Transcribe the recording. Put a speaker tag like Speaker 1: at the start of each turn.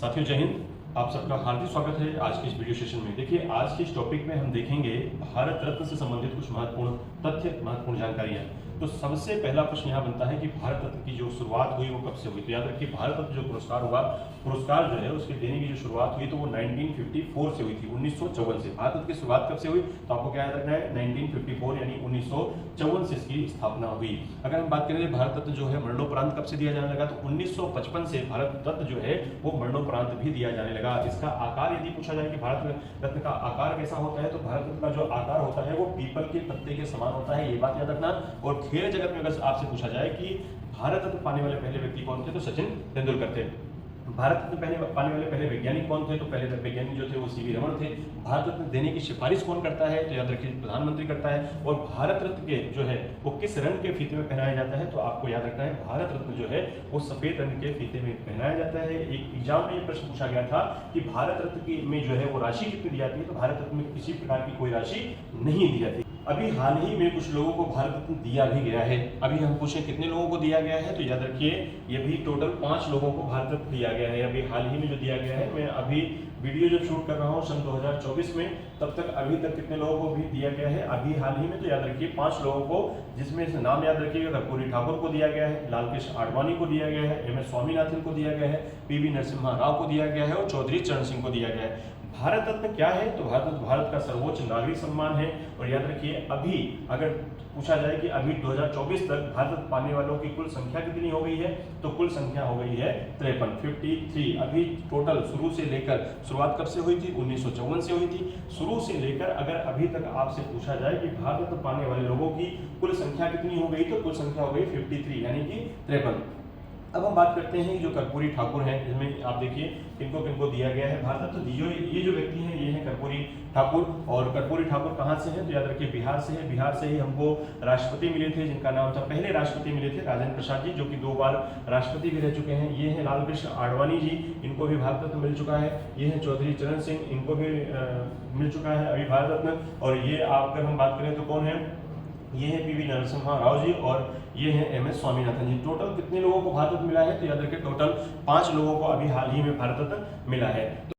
Speaker 1: साथियों जय हिंद। आप सबका हार्दिक स्वागत है आज के इस वीडियो सेशन में। देखिए आज के इस टॉपिक में हम देखेंगे भारत रत्न से संबंधित कुछ महत्वपूर्ण तथ्य, महत्वपूर्ण जानकारियां। तो सबसे पहला प्रश्न यहाँ बनता है कि भारत रत्न की जो शुरुआत हुई वो कब से हुई। तो याद रखिए भारत रत्न जो पुरस्कार हुआ, पुरस्कार जो है उसके देने की जो शुरुआत हुई तो वो 1954 से हुई थी, 1954 से। भारत रत्न की शुरुआत कब से हुई तो आपको क्या याद रखना है, 1954 यानी 1954 से इसकी स्थापना हुई। अगर हम बात करें भारत रत्न जो है मरणोपरांत कब से दिया जाने लगा तो 1955 से भारत रत्न जो है वो मरणोपरांत भी दिया जाने लगा। इसका आकार यदि पूछा जाए कि भारत रत्न का आकार कैसा होता है तो भारत रत्न का जो आकार होता है वो पीपल के पत्ते के समान होता है, ये बात याद रखना। और खेल जगत में अगर आपसे पूछा जाए कि भारत रत्न पाने वाले पहले व्यक्ति कौन थे तो सचिन तेंदुलकर थे। भारत रत्न पाने वाले पहले वैज्ञानिक कौन थे तो पहले वैज्ञानिक जो थे वो सीवी रमन थे। भारत रत्न देने की सिफारिश कौन करता है तो याद रखिए प्रधानमंत्री करता है। और भारत रत्न के जो है वो किस रंग के फीते में पहनाया जाता है तो आपको याद रखना है भारत रत्न जो है वो सफेद रंग के फीते में पहनाया जाता है। एक एग्जाम में ये प्रश्न पूछा गया था कि भारत रत्न की में जो है वो राशि कितनी दी जाती है तो भारत रत्न में किसी प्रकार की कोई राशि नहीं दी जाती। अभी हाल ही में कुछ लोगों को भारत रत्न दिया भी गया है। अभी हम पूछें कितने लोगों को दिया गया है तो याद रखिए ये भी टोटल 5 लोगों को भारत रत्न दिया गया है। अभी हाल ही में जो दिया गया है, मैं अभी वीडियो जब शूट कर रहा हूँ सन 2024 में, तब तक अभी तक कितने लोगों को भी दिया गया है अभी हाल ही में तो याद रखिए 5 लोगों को, जिसमें से नाम याद रखिएगा कर्पूरी ठाकुर को दिया गया है, लालकृष्ण आडवाणी को दिया गया है, MS स्वामीनाथन को दिया गया है, PV नरसिम्हा राव को दिया गया है और चौधरी चरण सिंह को दिया गया है। भारत रत्न क्या है तो भारत रत्न भारत का सर्वोच्च नागरिक सम्मान है। और याद रखिए अभी अगर पूछा जाए कि अभी 2024 तक भारत रत्न पाने वालों की कुल संख्या कितनी हो गई है तो कुल संख्या हो गई है 53। अभी टोटल शुरू से लेकर, शुरुआत कब से हुई थी 1954 से हुई थी, शुरू से लेकर अगर अभी तक आपसे पूछा जाए कि भारत रत्न पाने वाले लोगों की कुल संख्या कितनी हो गई तो कुल संख्या हो गई 53 यानी कि 53। अब हम बात करते हैं जो कर्पूरी ठाकुर हैं, जिसमें आप देखिए किनको किनको दिया गया है भारत रत्न। तो ये जो व्यक्ति हैं ये हैं कर्पूरी ठाकुर। और कर्पूरी ठाकुर कहाँ से हैं तो याद रखिए बिहार से है। बिहार से ही हमको राष्ट्रपति मिले थे जिनका नाम था, पहले राष्ट्रपति मिले थे राजेंद्र प्रसाद जी, जो कि 2 बार राष्ट्रपति भी रह चुके हैं। ये हैं लालकृष्ण आडवाणी जी, इनको भी भारत रत्न मिल चुका है। ये हैं चौधरी चरण सिंह, इनको भी मिल चुका है अभी भारत रत्न। और ये अगर हम बात करें तो कौन है, ये है PV नरसिम्हा राव जी और ये है MS स्वामीनाथन जी। टोटल कितने लोगों को भारत रत्न मिला है तो याद रखिए टोटल 5 लोगों को अभी हाल ही में भारत रत्न मिला है।